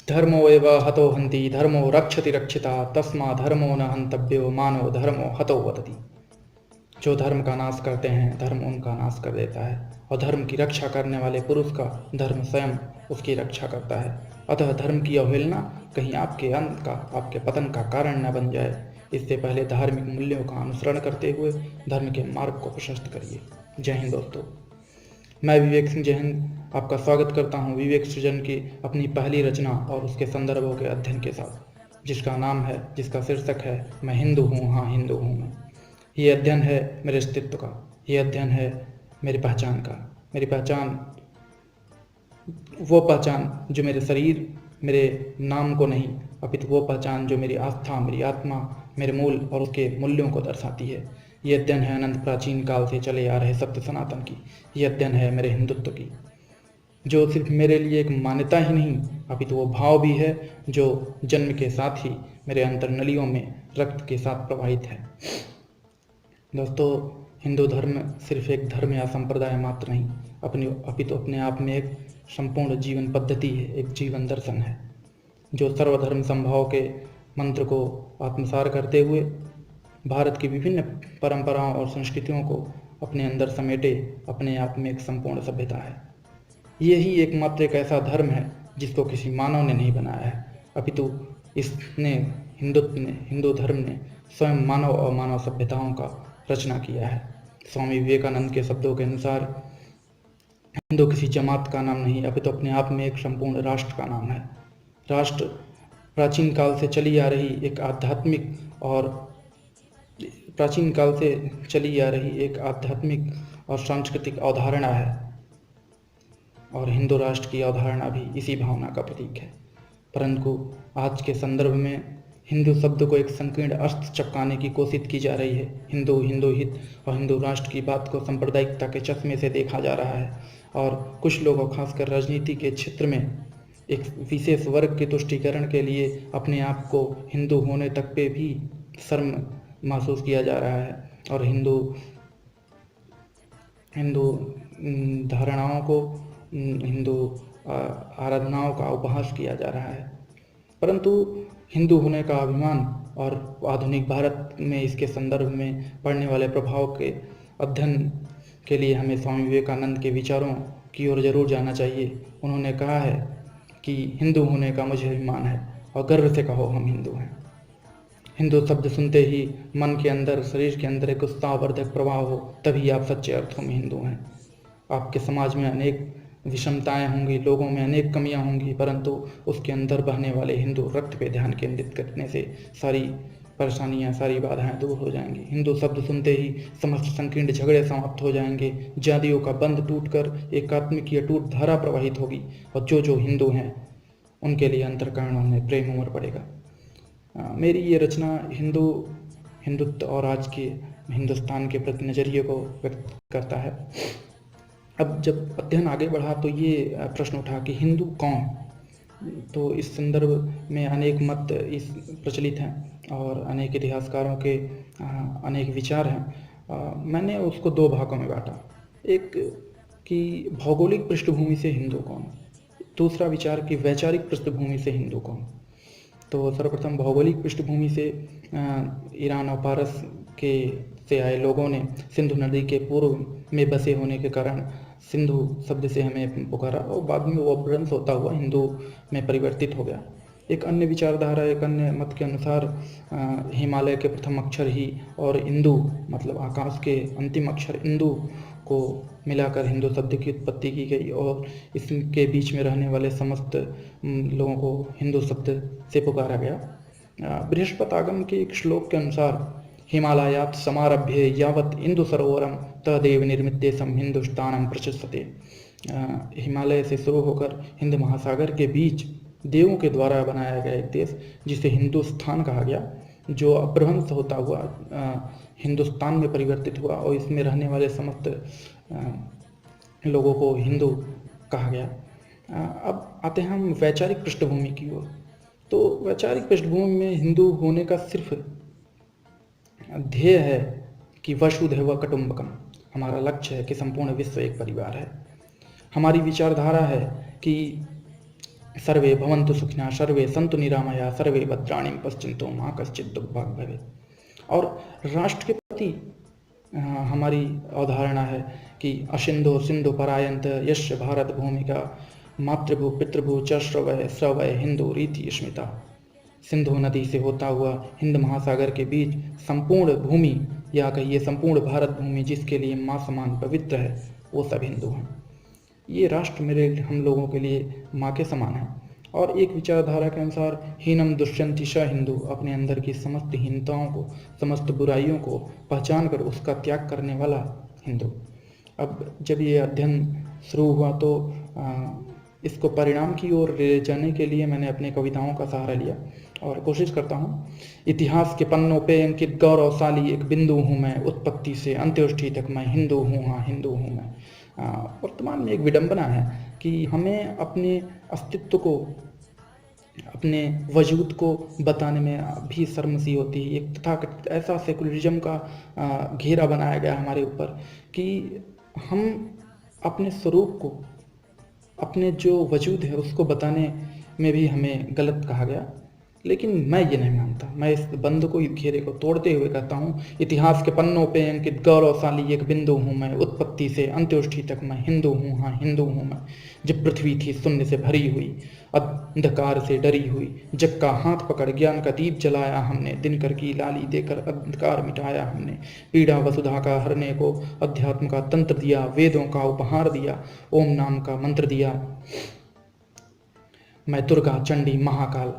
धर्मो एव हतो हन्ति धर्मो रक्षति रक्षिता तस्मा धर्मो न हन्तव्यो मानो धर्मो हतो वदति। जो धर्म का नाश करते हैं धर्म उनका नाश कर देता है, और धर्म की रक्षा करने वाले पुरुष का धर्म स्वयं उसकी रक्षा करता है। अतः धर्म की अवहेलना कहीं आपके अंत का, आपके पतन का कारण न बन जाए, इससे पहले धार्मिक मूल्यों का अनुसरण करते हुए धर्म के मार्ग को प्रशस्त करिए। जय हिंद दोस्तों, मैं विवेक सिंह जय हिंद आपका स्वागत करता हूं विवेक सृजन की अपनी पहली रचना और उसके संदर्भों के अध्ययन के साथ, जिसका नाम है, जिसका शीर्षक है मैं हिंदू हूँ, हाँ हिंदू हूँ मैं। ये अध्ययन है मेरे अस्तित्व का, ये अध्ययन है मेरी पहचान का। मेरी पहचान वो पहचान जो मेरे शरीर, मेरे नाम को नहीं, अपितु वो पहचान जो मेरी आस्था, मेरी आत्मा, मेरे मूल और उसके मूल्यों को दर्शाती है। ये अध्ययन है अनंत प्राचीन काल से चले आ रहे सत्य सनातन की। ये अध्ययन है मेरे हिंदुत्व की, जो सिर्फ मेरे लिए एक मान्यता ही नहीं अपितु वो भाव भी है जो जन्म के साथ ही मेरे अंतर्नलियों में रक्त के साथ प्रवाहित है। दोस्तों, हिंदू धर्म सिर्फ एक धर्म या संप्रदाय मात्र नहीं, अपितु अपने आप में एक संपूर्ण जीवन पद्धति है, एक जीवन दर्शन है, जो सर्वधर्म संभाव के मंत्र को आत्मसार करते हुए भारत की विभिन्न परंपराओं और संस्कृतियों को अपने अंदर समेटे अपने आप में एक संपूर्ण सभ्यता है। यही एकमात्र एक ऐसा धर्म है जिसको किसी मानव ने नहीं बनाया है, अपितु इसने हिंदू धर्म ने स्वयं मानव और मानव सभ्यताओं का रचना किया है। स्वामी विवेकानंद के शब्दों के अनुसार हिंदू किसी जमात का नाम नहीं, अपितु अपने आप में एक संपूर्ण राष्ट्र का नाम है। राष्ट्र प्राचीन काल से चली आ रही एक आध्यात्मिक और सांस्कृतिक अवधारणा है, और हिंदू राष्ट्र की अवधारणा भी इसी भावना का प्रतीक है। परंतु आज के संदर्भ में हिंदू शब्द को एक संकीर्ण अर्थ चपकाने की कोशिश की जा रही है। हिंदू, हिंदू हित और हिंदू राष्ट्र की बात को सांप्रदायिकता के चश्मे से देखा जा रहा है, और कुछ लोगों, खासकर राजनीति के क्षेत्र में एक विशेष वर्ग के तुष्टीकरण के लिए अपने आप को हिंदू होने तक पे भी शर्म महसूस किया जा रहा है, और हिंदू धारणाओं को, हिंदू आराधनाओं का उपहास किया जा रहा है। परंतु हिंदू होने का अभिमान और आधुनिक भारत में इसके संदर्भ में पड़ने वाले प्रभाव के अध्ययन के लिए हमें स्वामी विवेकानंद के विचारों की ओर जरूर जाना चाहिए। उन्होंने कहा है कि हिंदू होने का मुझे अभिमान है, और गर्व से कहो हम हिंदू हैं। हिंदू शब्द सुनते ही मन के अंदर, शरीर के अंदर एक उत्साहवर्धक प्रभाव हो, तभी आप सच्चे अर्थों में हिंदू हैं। आपके समाज में अनेक विषमताएं होंगी, लोगों में अनेक कमियां होंगी, परंतु उसके अंदर बहने वाले हिंदू रक्त पे ध्यान केंद्रित करने से सारी परेशानियां, सारी बाधाएं दूर हो जाएंगी। हिंदू शब्द सुनते ही समस्त संकीर्ण झगड़े समाप्त हो जाएंगे, जातियों का बंध टूटकर एकात्म की अटूट धारा प्रवाहित होगी, और जो हिंदू हैं उनके लिए अंतःकरणों में प्रेम उमड़ पड़ेगा। मेरी ये रचना हिंदुत्व और आज के हिंदुस्तान के प्रति नज़रिए को व्यक्त करता है। अब जब अध्ययन आगे बढ़ा तो ये प्रश्न उठा कि हिंदू कौन। तो इस संदर्भ में अनेक मत प्रचलित हैं और अनेक इतिहासकारों के अनेक विचार हैं। मैंने उसको दो भागों में बांटा। एक कि भौगोलिक पृष्ठभूमि से हिंदू कौन, दूसरा विचार कि वैचारिक पृष्ठभूमि से हिंदू कौन। तो सर्वप्रथम भौगोलिक पृष्ठभूमि से ईरान और पारस से आए लोगों ने सिंधु नदी के पूर्व में बसे होने के कारण सिंधु शब्द से हमें पुकारा, और बाद में वो अपभ्रंश होता हुआ हिंदू में परिवर्तित हो गया। एक अन्य विचारधारा, एक अन्य मत के अनुसार हिमालय के प्रथम अक्षर ही और इंदु मतलब आकाश के अंतिम अक्षर इंदु को मिलाकर हिंदू शब्द की उत्पत्ति की गई, और इसके बीच में रहने वाले समस्त लोगों को हिंदू शब्द से पुकारा गया। बृहस्पति आगम के एक श्लोक के अनुसार हिमालयात् समारभ्य यावत् इंदु सरोवरम तदेव निर्मित देशम हिंदुस्तानम प्रशस्यते। हिमालय से शुरू होकर हिंद महासागर के बीच देवों के द्वारा बनाया गया एक देश जिसे हिंदुस्तान कहा गया, जो अपभ्रंश होता हुआ हिंदुस्तान में परिवर्तित हुआ, और इसमें रहने वाले समस्त लोगों को हिंदू कहा गया। अब आते हैं हम वैचारिक पृष्ठभूमि की ओर। तो वैचारिक पृष्ठभूमि में हिंदू होने का सिर्फ ध्येय है कि वसुधैव कुटुंबकम, हमारा लक्ष्य है कि संपूर्ण विश्व एक परिवार है। हमारी विचारधारा है कि सर्वे भवन्तु सुखिनः सर्वे सन्तु निरामया सर्वे भद्राणि पश्यन्तु मा कश्चित् दुर्भाग् भवेत्। और राष्ट्र के प्रति हमारी अवधारणा है कि अशिंदो सिंधु परायंत यश भारत भूमिका मातृभू पितृभू च श्रवय श्रवय हिंदू रीति स्मिता। सिंधु नदी से होता हुआ हिंद महासागर के बीच संपूर्ण भूमि या कहिए संपूर्ण भारत भूमि जिसके लिए माँ समान पवित्र है, वो सब हिंदू हैं। ये राष्ट्र मेरे हम लोगों के लिए माँ के समान है। और एक विचारधारा के अनुसार हीनम दुष्यंति श हिंदू, अपने अंदर की समस्त हीनताओं को समस्त बुराइयों को पहचान कर उसका त्याग करने वाला हिंदू। अब जब ये अध्ययन शुरू हुआ तो इसको परिणाम की ओर ले जाने के लिए मैंने अपनी कविताओं का सहारा लिया और कोशिश करता हूँ। इतिहास के पन्नों पे अंकित गौरवशाली एक बिंदु हूँ मैं, उत्पत्ति से अंत्येष्टि तक मैं हिंदू हूँ, हाँ हिंदू हूँ मैं। वर्तमान में एक विडंबना है कि हमें अपने अस्तित्व को अपने वजूद को बताने में भी शर्म सी होती है। एक तथाकथित ऐसा सेकुलरिज्म का घेरा बनाया गया हमारे ऊपर कि हम अपने स्वरूप को अपने जो वजूद है उसको बताने में भी हमें गलत कहा गया। लेकिन मैं ये नहीं मानता। मैं इस बंद को इस घेरे को तोड़ते हुए कहता हूँ, इतिहास के पन्नों पे अंकित गौरवशाली एक बिंदु हूँ मैं, उत्पत्ति से अंत्येष्टि तक मैं हिंदू हूँ, हाँ हिंदू हूँ मैं। जब पृथ्वी थी शून्य से भरी हुई, अंधकार से डरी हुई, जग का हाथ पकड़ ज्ञान का दीप जलाया हमने, दिनकर की लाली देकर अंधकार मिटाया हमने। पीड़ा वसुधा का हरने को अध्यात्म का तंत्र दिया, वेदों का उपहार दिया, ओम नाम का मंत्र दिया। मैं दुर्गा चंडी महाकाल,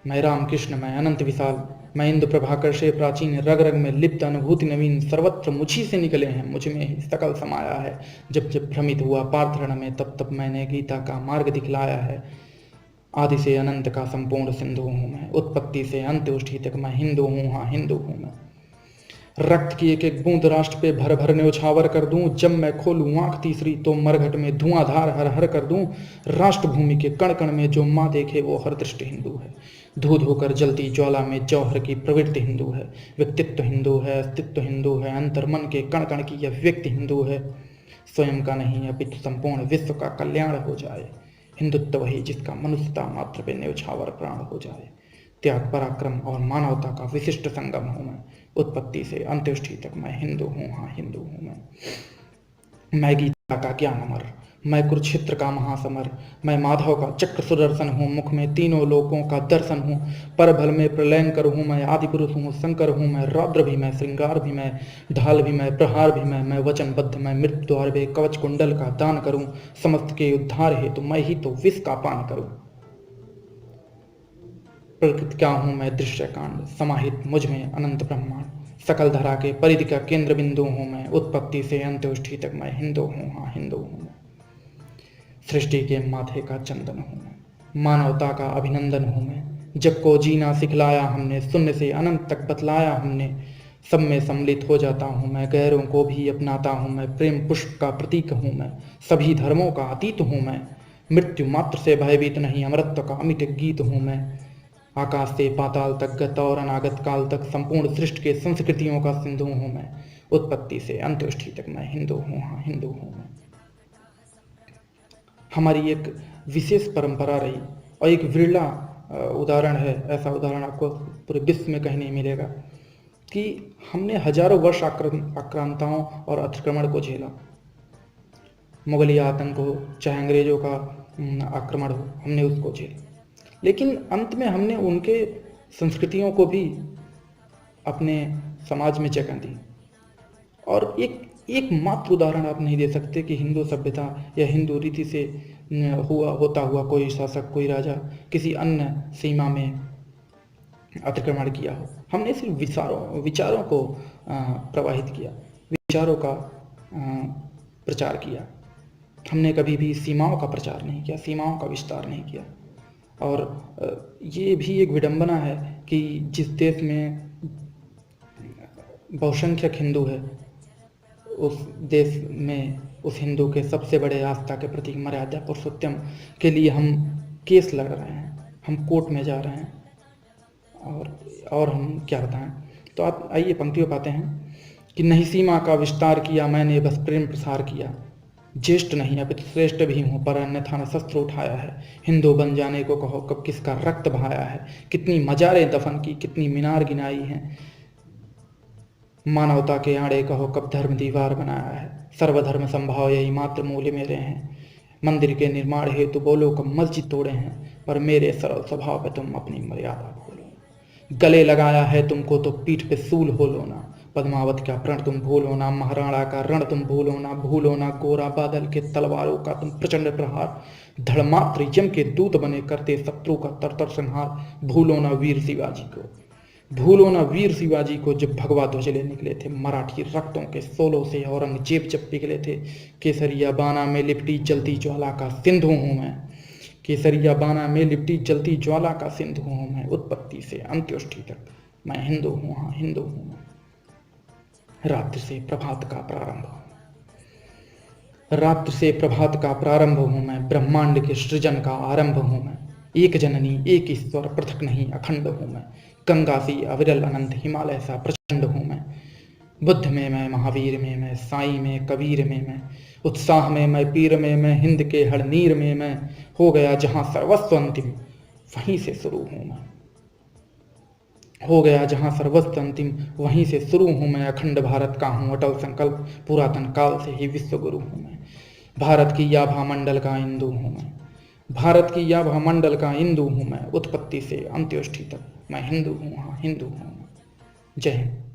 मैं राम कृष्ण, मैं अनंत विशाल, मैं इंद्र प्रभाकर से प्राचीन, रग रग में लिप्त अनुभूति नवीन, सर्वत्र मुझी से निकले हैं, मुझ में ही सकल समाया है। जब जब भ्रमित हुआ पार्थरण में, तब तब मैंने गीता का मार्ग दिखलाया है। आदि से अनंत का संपूर्ण सिंधु हूँ मैं, उत्पत्ति से अंत्येष्टि तक मैं हिंदू हूँ, हाँ हिंदू हूँ मैं। रक्त की एक एक बूंद राष्ट्र पे भर भर न्योछावर कर दूं, जब मैं खोलूं आंख तीसरी तो मरघट में धुआंधार हर हर कर दूं। राष्ट्र भूमि के कण कण में जो माँ देखे वो हर दृष्टि हिंदू है। धू धू कर जलती ज्वाला में जौहर की प्रवृत्ति हिंदू है। व्यक्तित्व हिंदू है, अस्तित्व हिंदू है, अंतर्मन के कण कण की यह व्यक्ति हिंदू है। स्वयं का नहीं अपितु संपूर्ण विश्व का कल्याण हो जाए। हिंदुत्व वही जिसका मनुष्यता मात्र पे न्योछावर प्राण हो जाए। त्याग पराक्रम और मानवता का विशिष्ट संगम हूँ मैं, उत्पत्ति से अंत्येष्टि तक मैं हिंदू हूँ, हाँ हिंदू हूँ मैं गीता का ज्ञान अमर, मैं कुरुक्षेत्र का महासमर, मैं माधव का चक्र सुदर्शन हूँ, मुख में तीनों लोकों का दर्शन हूँ। परबल में प्रलयंकर हूँ मैं, आदि पुरुष हूँ, शंकर हूँ मैं, रौद्र भी मैं, श्रृंगार भी मैं, ढाल भी मैं, प्रहार भी मैं वचनबद्ध मैं, मृत्यु द्वार वे कवच कुंडल का दान करूँ। समस्त के उद्धार है तो मैं ही तो विष का पान करूँ। प्रकृति क्या हूँ मैं, दृश्य कांड समाहित मुझ में अनंत ब्रह्मांड, सकल धरा के परिधि का केंद्र बिंदु हूँ मैं, उत्पत्ति से अंत्येष्टि तक मैं हिंदू हूँ, हाँ हिंदू हूँ मैं। सृष्टि के माथे का चंदन हूँ मैं, मानवता का अभिनंदन हूँ मैं। जग को जीना सिखलाया हमने, शून्य से अनंत तक बतलाया हमने। सब में सम्मिलित हो जाता हूँ मैं, गैरों को भी अपनाता हूँ मैं। प्रेम पुष्प का प्रतीक हूँ मैं, सभी धर्मों का अतीत हूँ मैं। मृत्यु मात्र से भयभीत नहीं, अमरत्व का अमिट गीत हूँ मैं। आकाश से पाताल तक गत और अनागत काल तक संपूर्ण सृष्टि के संस्कृतियों का सिंधु हूँ मैं, उत्पत्ति से अंत्येष्टि तक मैं हिंदू हूँ, हाँ हिंदू हूँ मैं। हमारी एक विशेष परंपरा रही और एक विरला उदाहरण है, ऐसा उदाहरण आपको पूरे विश्व में कहीं नहीं मिलेगा कि हमने हजारों वर्ष आक्रांताओं और अतिक्रमण को झेला। मुगलिया आतंक हो चाहे अंग्रेजों का आक्रमण हो, हमने उसको झेला। लेकिन अंत में हमने उनके संस्कृतियों को भी अपने समाज में जगह दी। और एक मात्र उदाहरण आप नहीं दे सकते कि हिंदू सभ्यता या हिंदू रीति से होता हुआ कोई शासक, कोई राजा किसी अन्य सीमा में अतिक्रमण किया हो। हमने सिर्फ विचारों को प्रवाहित किया, विचारों का प्रचार किया। हमने कभी भी सीमाओं का प्रचार नहीं किया, सीमाओं का विस्तार नहीं किया। और ये भी एक विडंबना है कि जिस देश में बहुसंख्यक हिंदू है, उस देश में उस हिंदू के सबसे बड़े आस्था के प्रतीक मर्यादा पुरुषोत्तम के लिए हम केस लड़ रहे हैं, हम कोर्ट में जा रहे हैं। और हम क्या बताएं। तो आप आइए पंक्तियों पाते हैं कि नहीं सीमा का विस्तार किया मैंने, बस प्रेम प्रसार किया। ज्येष्ठ नहीं अपितु श्रेष्ठ भी हूँ, पर अन्यथा न शस्त्र उठाया है। हिंदू बन जाने को कहो, कब किसका रक्त बहाया है। कितनी मजारें दफन की, कितनी मीनार गिनाई हैं। मानवता के आड़े कहो, कब धर्म दीवार बनाया है। सर्वधर्म संभाव यही मात्र मूल्य मेरे हैं। मंदिर के निर्माण हेतु बोलो कब मस्जिद तोड़े हैं, पर मेरे सरल स्वभाव पे तुम अपनी मर्यादा भूलो। गले लगाया है तुमको तो पीठ पे सूल हो लो ना। पद्मावत का प्रण तुम भूलो ना, महाराणा का रण तुम भूलो ना गोरा बादल के तलवारों का तुम प्रचंड प्रहार। धर्मात्र यम के दूत बने करते शत्रु का तरतर संहार। भूलो ना वीर शिवाजी को, भूलो ना वीर शिवाजी को, जब भगवा ध्वज ले निकले थे मराठी रक्तों के सोलों से औरंगजेब जब पिघले थे। केसरिया बाना में लिपटी जलती ज्वाला का सिंधु हूँ मैं। केसरिया बाना में लिपटी जलती ज्वाला का सिंधु हूँ मैं। उत्पत्ति से अंत्योष्टि तक मैं हिंदू हूँ, हाँ हिंदू हूँ मैं। रात्रि से प्रभात का प्रारंभ हूँ, रात्रि से प्रभात का प्रारंभ हूँ मैं। ब्रह्मांड के सृजन का आरंभ हूँ मैं। एक जननी एक ईश्वर पृथक नहीं अखंड हूँ मैं। गंगा सी अविरल अनंत हिमालय सा प्रचंड हूँ मैं। बुद्ध में मैं, महावीर में मैं, साईं में, कबीर में मैं, उत्साह में मैं, पीर में मैं, हिंद के हड़नीर में मैं। हो गया जहाँ सर्वस्व अंतिम वहीं से शुरू हूँ मैं। हो गया जहाँ सर्वस्व अंतिम वहीं से शुरू हूँ मैं। अखंड भारत का हूँ अटल संकल्प, पुरातन काल से ही विश्व गुरु हूँ मैं। भारत की याभा मंडल का इंदु हूँ मैं। भारत की याभा मंडल का इंदु हूँ मैं। उत्पत्ति से अंत्योष्टि तक मैं हिंदू हूँ, हाँ हिंदू हूँ। जय हिंद।